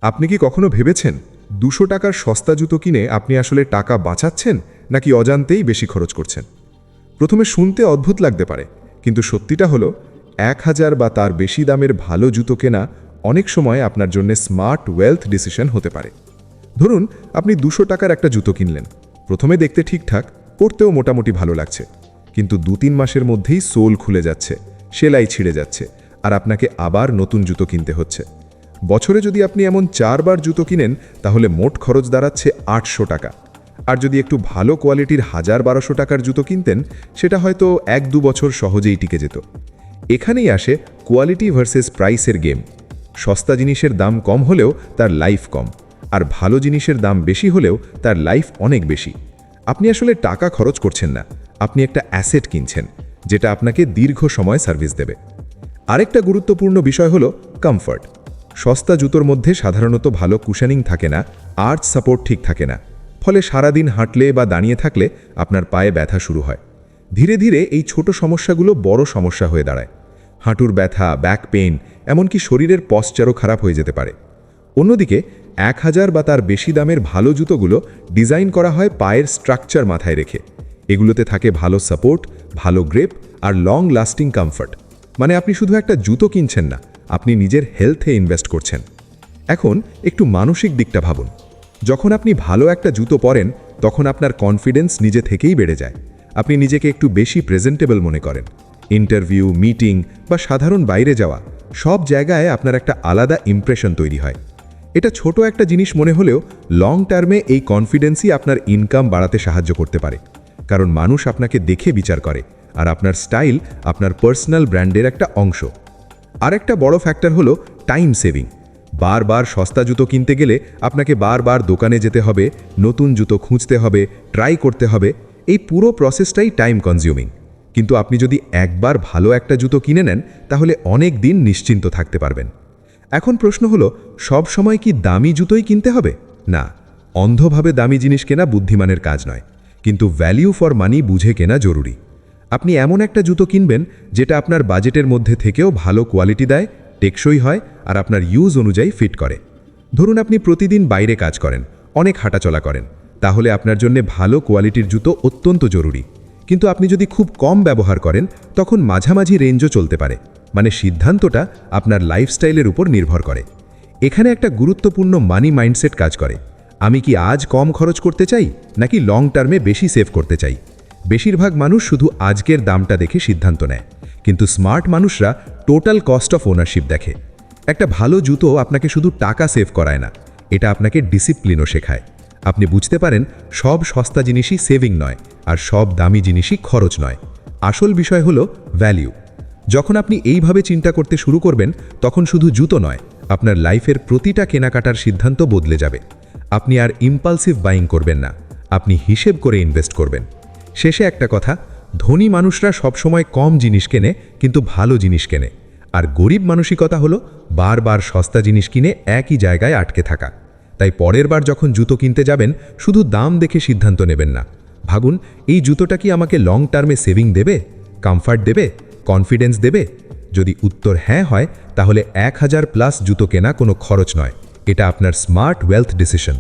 আপনি কি কখনো ভেবেছেন 200 টাকার সস্তা জুতো কিনে আপনি আসলে টাকা বাঁচাচ্ছেন নাকি অজান্তেই বেশি খরচ করছেন? প্রথমে শুনতে অদ্ভুত লাগতে পারে, কিন্তু সত্যিটা হলো 1000 বা তার বেশি দামের ভালো জুতো কেনা অনেক সময় আপনার জন্য স্মার্ট ওয়েলথ ডিসিশন হতে পারে। ধরুন আপনি 200 টাকার একটা জুতো কিনলেন। প্রথমে দেখতে ঠিকঠাক, পরতেও মোটামুটি ভালো লাগছে, কিন্তু 2-3 মাসের মধ্যেই সোল খুলে যাচ্ছে, সেলাই ছিঁড়ে যাচ্ছে, আর আপনাকে আবার নতুন জুতো কিনতে হচ্ছে। বছরে যদি আপনি এমন 4 বার জুতো কিনেন, তাহলে মোট খরচ দাঁড়াচ্ছে 800 টাকা। আর যদি একটু ভালো কোয়ালিটির 1000-1200 টাকার জুতো কিনতেন, সেটা হয়তো 1-2 বছর সহজেই টিকে যেত। এখানেই আসে কোয়ালিটি ভার্সেস প্রাইসের গেম। সস্তা জিনিসের দাম কম হলেও তার লাইফ কম, আর ভালো জিনিসের দাম বেশি হলেও তার লাইফ অনেক বেশি। আপনি আসলে টাকা খরচ করছেন না, আপনি একটা অ্যাসেট কিনছেন, যেটা আপনাকে দীর্ঘ সময় সার্ভিস দেবে। আরেকটা গুরুত্বপূর্ণ বিষয় হলো কমফর্ট। সস্তা জুতোর মধ্যে সাধারণত ভালো কুশনিং থাকে না, আর্চ সাপোর্ট ঠিক থাকে না, ফলে সারাদিন হাঁটলে বা দাঁড়িয়ে থাকলে আপনার পায়ে ব্যথা শুরু হয়। ধীরে ধীরে এই ছোট সমস্যাগুলো বড় সমস্যা হয়ে দাঁড়ায়। হাঁটুর ব্যথা, ব্যাক পেইন, এমনকি শরীরের পশ্চারও খারাপ হয়ে যেতে পারে। অন্যদিকে 1000 বা তার বেশি দামের ভালো জুতোগুলো ডিজাইন করা হয় পায়ের স্ট্রাকচার মাথায় রেখে। এগুলোতে থাকে ভালো সাপোর্ট, ভালো গ্রেপ আর লং লাস্টিং কমফর্ট। মানে আপনি শুধু একটা জুতো কিনছেন না, আপনি নিজের হেলথে ইনভেস্ট করছেন। এখন একটু মানসিক দিকটা ভাবুন। যখন আপনি ভালো একটা জুতো পরেন, তখন আপনার কনফিডেন্স নিজে থেকেই বেড়ে যায়। আপনি নিজেকে একটু বেশি প্রেজেন্টেবল মনে করেন। ইন্টারভিউ, মিটিং বা সাধারণ বাইরে যাওয়া, সব জায়গায় আপনার একটা আলাদা ইমপ্রেশন তৈরি হয়। এটা ছোট একটা জিনিস মনে হলেও লং টার্মে এই কনফিডেন্সই আপনার ইনকাম বাড়াতে সাহায্য করতে পারে। কারণ মানুষ আপনাকে দেখে বিচার করে, আর আপনার স্টাইল আপনার পার্সোনাল ব্র্যান্ডের একটা অংশ। আরেকটা বড় ফ্যাক্টর হলো টাইম সেভিং। বারবার সস্তা জুতো কিনতে গেলে আপনাকে বারবার দোকানে যেতে হবে, নতুন জুতো খুঁজতে হবে, ট্রাই করতে হবে। এই পুরো প্রসেসটাই টাইম কনজিউমিং। কিন্তু আপনি যদি একবার ভালো একটা জুতো কিনে নেন, তাহলে অনেক দিন নিশ্চিন্ত থাকতে পারবেন। এখন প্রশ্ন হলো, সব সময় কি দামি জুতোই কিনতে হবে? না, অন্ধভাবে দামি জিনিস কেনা বুদ্ধিমানের কাজ নয়, কিন্তু ভ্যালিউ ফর মানি বুঝে কেনা জরুরি। আপনি এমন একটা জুতো কিনবেন যেটা আপনার বাজেটের মধ্যে থেকেও ভালো কোয়ালিটি দেয়, টেকসই হয়, আর আপনার ইউজ অনুযায়ী ফিট করে। ধরুন আপনি প্রতিদিন বাইরে কাজ করেন, অনেক হাঁটাচলা করেন, তাহলে আপনার জন্য ভালো কোয়ালিটির জুতো অত্যন্ত জরুরি। কিন্তু আপনি যদি খুব কম ব্যবহার করেন, তখন মাঝামাঝি রেঞ্জও চলতে পারে। মানে সিদ্ধান্তটা আপনার লাইফস্টাইলের উপর নির্ভর করে। এখানে একটা গুরুত্বপূর্ণ মানি মাইন্ডসেট কাজ করে। আমি কি আজ কম খরচ করতে চাই, নাকি লং টার্মে বেশি সেভ করতে চাই? বেশিরভাগ মানুষ শুধু আজকের দামটা দেখে সিদ্ধান্ত নেয়, কিন্তু স্মার্ট মানুষরা টোটাল কস্ট অফ ওনারশিপ দেখে। একটা ভালো জুতো আপনাকে শুধু টাকা সেভ করায় না, এটা আপনাকে ডিসিপ্লিনও শেখায়। আপনি বুঝতে পারেন সব সস্তা জিনিসই সেভিং নয়, আর সব দামি জিনিসই খরচ নয়। আসল বিষয় হলো ভ্যালিউ। যখন আপনি এইভাবে চিন্তা করতে শুরু করবেন, তখন শুধু জুতো নয়, আপনার লাইফের প্রতিটা কেনাকাটার সিদ্ধান্ত বদলে যাবে। আপনি আর ইম্পালসিভ বাইং করবেন না, আপনি হিসেব করে ইনভেস্ট করবেন। শেষে একটা কথা, ধনী মানুষরা সবসময় কম জিনিস কেনে, কিন্তু ভালো জিনিস কেনে। আর গরিব মানসিকতা হলো বারবার সস্তা জিনিস কিনে একই জায়গায় আটকে থাকা। তাই পরের বার যখন জুতো কিনতে যাবেন, শুধু দাম দেখে সিদ্ধান্ত নেবেন না। ভাবুন, এই জুতোটা কি আমাকে লং টার্মে সেভিং দেবে, কমফর্ট দেবে, কনফিডেন্স দেবে? যদি উত্তর হ্যাঁ হয়, তাহলে 1000+ জুতো কেনা কোনো খরচ নয়, এটা আপনার স্মার্ট ওয়েলথ ডিসিশন।